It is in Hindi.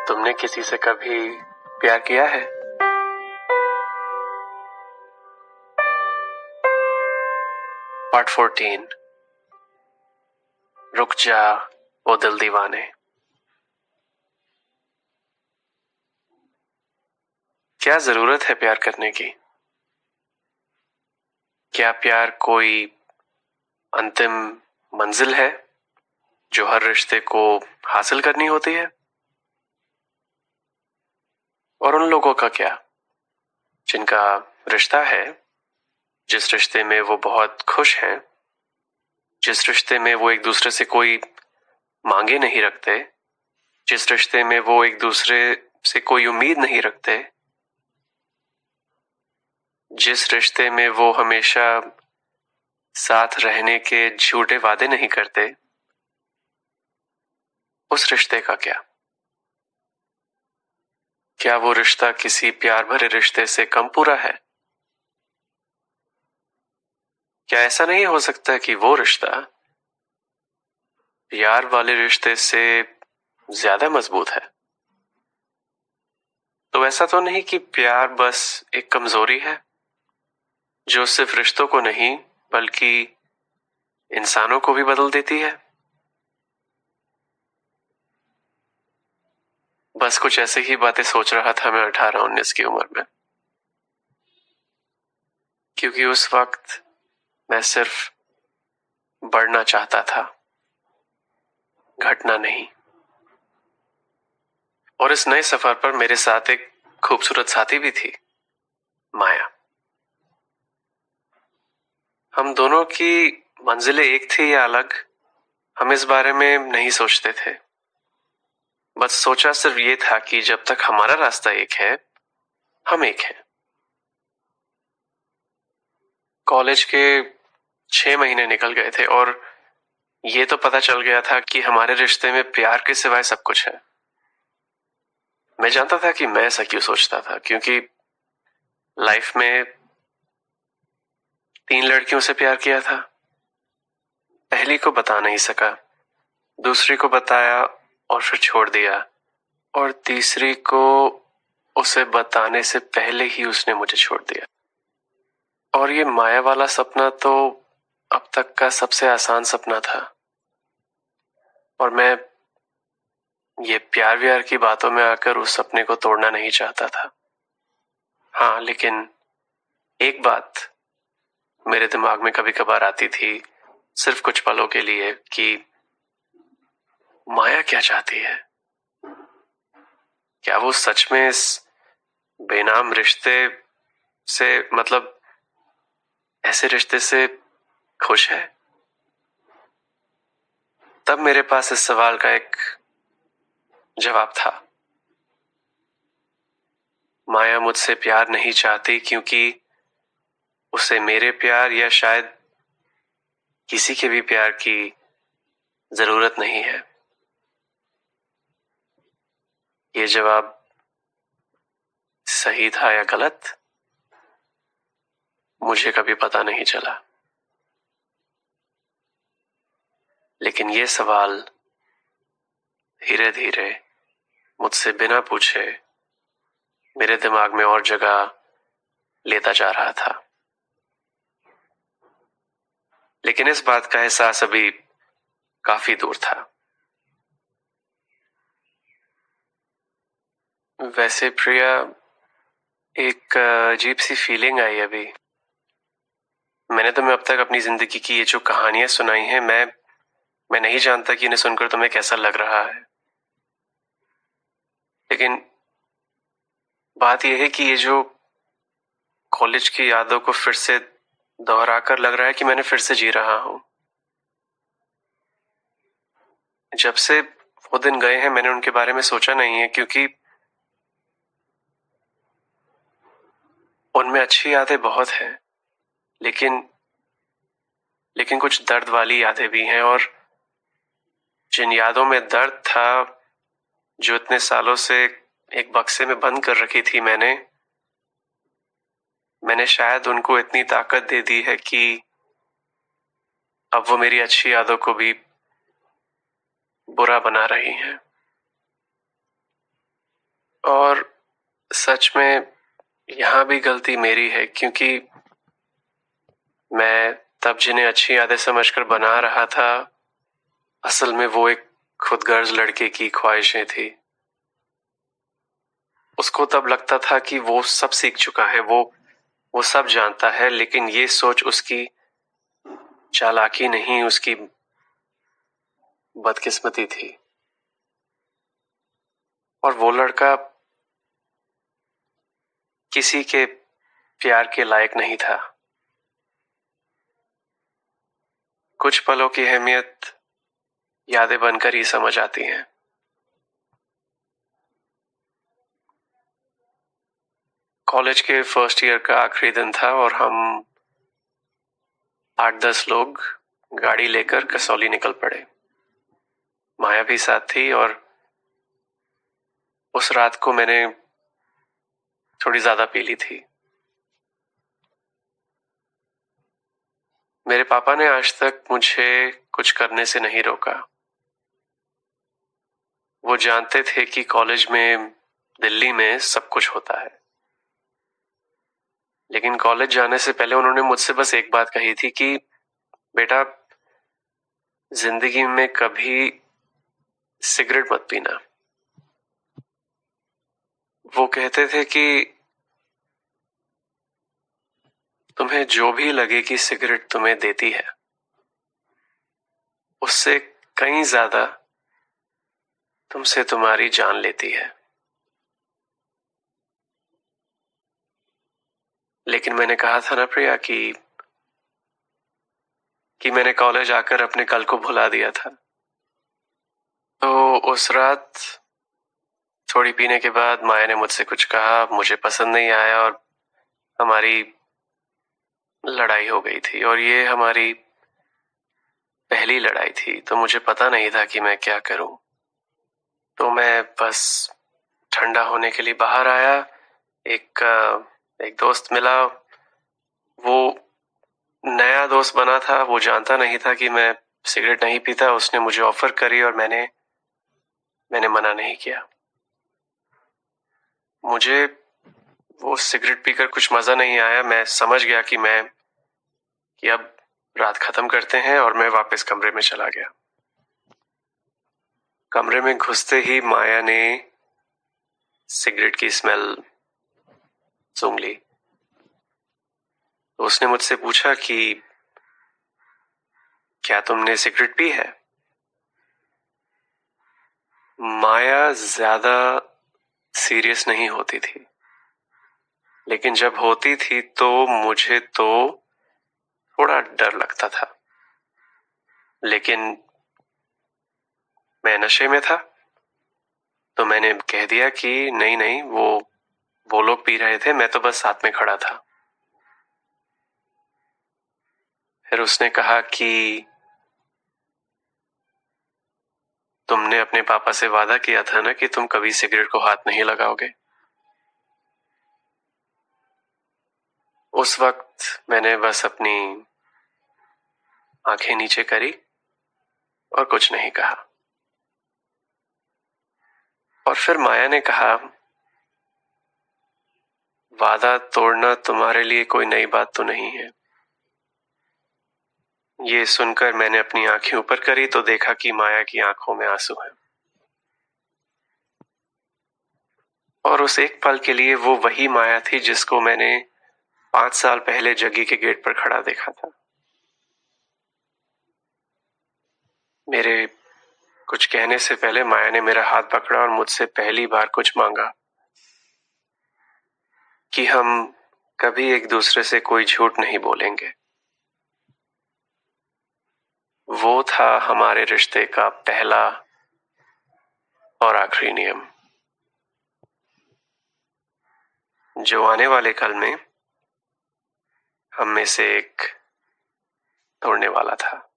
तुमने किसी से कभी प्यार किया है? पार्ट 14। रुक जा ओ दिल दीवाने। क्या जरूरत है प्यार करने की? क्या प्यार कोई अंतिम मंजिल है जो हर रिश्ते को हासिल करनी होती है? और उन लोगों का क्या जिनका रिश्ता है, जिस रिश्ते में वो बहुत खुश हैं, जिस रिश्ते में वो एक दूसरे से कोई मांगे नहीं रखते, जिस रिश्ते में वो एक दूसरे से कोई उम्मीद नहीं रखते, जिस रिश्ते में वो हमेशा साथ रहने के झूठे वादे नहीं करते, उस रिश्ते का क्या? क्या वो रिश्ता किसी प्यार भरे रिश्ते से कम पूरा है? क्या ऐसा नहीं हो सकता कि वो रिश्ता प्यार वाले रिश्ते से ज्यादा मजबूत है? तो ऐसा तो नहीं कि प्यार बस एक कमजोरी है जो सिर्फ रिश्तों को नहीं बल्कि इंसानों को भी बदल देती है? बस कुछ ऐसे ही बातें सोच रहा था मैं 18-19 की उम्र में, क्योंकि उस वक्त मैं सिर्फ बढ़ना चाहता था, घटना नहीं। और इस नए सफर पर मेरे साथ एक खूबसूरत साथी भी थी, माया। हम दोनों की मंजिलें एक थी या अलग, हम इस बारे में नहीं सोचते थे। बस सोचा सिर्फ ये था कि जब तक हमारा रास्ता एक है, हम एक हैं। कॉलेज के 6 महीने निकल गए थे और ये तो पता चल गया था कि हमारे रिश्ते में प्यार के सिवाय सब कुछ है। मैं जानता था कि मैं ऐसा क्यों सोचता था, क्योंकि लाइफ में 3 लड़कियों से प्यार किया था। पहली को बता नहीं सका, दूसरी को बताया और फिर छोड़ दिया, और तीसरी को उसे बताने से पहले ही उसने मुझे छोड़ दिया। और ये माया वाला सपना तो अब तक का सबसे आसान सपना था, और मैं ये प्यार व्यार की बातों में आकर उस सपने को तोड़ना नहीं चाहता था। हाँ, लेकिन एक बात मेरे दिमाग में कभी कभार आती थी, सिर्फ कुछ पलों के लिए, कि माया क्या चाहती है? क्या वो सच में इस बेनाम रिश्ते से, मतलब ऐसे रिश्ते से खुश है? तब मेरे पास इस सवाल का एक जवाब था। माया मुझसे प्यार नहीं चाहती क्योंकि उसे मेरे प्यार या शायद किसी के भी प्यार की जरूरत नहीं है। ये जवाब सही था या गलत, मुझे कभी पता नहीं चला। लेकिन ये सवाल धीरे धीरे मुझसे बिना पूछे मेरे दिमाग में और जगह लेता जा रहा था। लेकिन इस बात का एहसास अभी काफी दूर था। वैसे प्रिया, एक अजीब सी फीलिंग आई अभी। मैंने तुम्हें अब तक अपनी जिंदगी की ये जो कहानियां सुनाई हैं, मैं नहीं जानता कि इन्हें सुनकर तुम्हें कैसा लग रहा है। लेकिन बात यह है कि ये जो कॉलेज की यादों को फिर से दोहराकर लग रहा है कि मैंने फिर से जी रहा हूं। जब से वो दिन गए हैं मैंने उनके बारे में सोचा नहीं है, क्योंकि उनमें अच्छी यादें बहुत हैं, लेकिन लेकिन कुछ दर्द वाली यादें भी हैं। और जिन यादों में दर्द था, जो इतने सालों से एक बक्से में बंद कर रखी थी मैंने शायद उनको इतनी ताकत दे दी है कि अब वो मेरी अच्छी यादों को भी बुरा बना रही हैं। और सच में यहाँ भी गलती मेरी है, क्योंकि मैं तब जिन्हें अच्छी यादें समझकर बना रहा था, असल में वो एक खुदगर्ज लड़के की ख्वाहिशें थी। उसको तब लगता था कि वो सब सीख चुका है, वो सब जानता है, लेकिन ये सोच उसकी चालाकी नहीं, उसकी बदकिस्मती थी। और वो लड़का किसी के प्यार के लायक नहीं था। कुछ पलों की अहमियत यादें बनकर ही समझ आती हैं। कॉलेज के फर्स्ट ईयर का आखिरी दिन था और हम 8-10 लोग गाड़ी लेकर कसौली निकल पड़े। माया भी साथ थी और उस रात को मैंने थोड़ी ज्यादा पी ली थी। मेरे पापा ने आज तक मुझे कुछ करने से नहीं रोका। वो जानते थे कि कॉलेज में, दिल्ली में सब कुछ होता है, लेकिन कॉलेज जाने से पहले उन्होंने मुझसे बस एक बात कही थी कि बेटा, जिंदगी में कभी सिगरेट मत पीना। वो कहते थे कि तुम्हें जो भी लगे कि सिगरेट तुम्हें देती है, उससे कहीं ज्यादा तुमसे तुम्हारी जान लेती है। लेकिन मैंने कहा था ना प्रिया कि मैंने कॉलेज आकर अपने कल को भुला दिया था। तो उस रात थोड़ी पीने के बाद माया ने मुझसे कुछ कहा, मुझे पसंद नहीं आया और हमारी लड़ाई हो गई थी। और ये हमारी पहली लड़ाई थी, तो मुझे पता नहीं था कि मैं क्या करूं। तो मैं बस ठंडा होने के लिए बाहर आया। एक दोस्त मिला। वो नया दोस्त बना था, वो जानता नहीं था कि मैं सिगरेट नहीं पीता। उसने मुझे ऑफर करी और मैंने मना नहीं किया। मुझे वो सिगरेट पीकर कुछ मजा नहीं आया। मैं समझ गया कि अब रात खत्म करते हैं, और मैं वापस कमरे में चला गया। कमरे में घुसते ही माया ने सिगरेट की स्मेल सूंघ ली। तो उसने मुझसे पूछा कि क्या तुमने सिगरेट पी है? माया ज्यादा सीरियस नहीं होती थी, लेकिन जब होती थी तो मुझे तो थोड़ा डर लगता था। लेकिन मैं नशे में था, तो मैंने कह दिया कि नहीं नहीं, वो लोग पी रहे थे, मैं तो बस साथ में खड़ा था। फिर उसने कहा कि तुमने अपने पापा से वादा किया था ना कि तुम कभी सिगरेट को हाथ नहीं लगाओगे। उस वक्त मैंने बस अपनी आंखें नीचे करी और कुछ नहीं कहा। और फिर माया ने कहा, वादा तोड़ना तुम्हारे लिए कोई नई बात तो नहीं है। ये सुनकर मैंने अपनी आंखें ऊपर करी तो देखा कि माया की आंखों में आंसू है। और उस एक पल के लिए वो वही माया थी जिसको मैंने 5 साल पहले जग्गी के गेट पर खड़ा देखा था। मेरे कुछ कहने से पहले माया ने मेरा हाथ पकड़ा और मुझसे पहली बार कुछ मांगा कि हम कभी एक दूसरे से कोई झूठ नहीं बोलेंगे। वो था हमारे रिश्ते का पहला और आखिरी नियम, जो आने वाले कल में हम में से एक तोड़ने वाला था।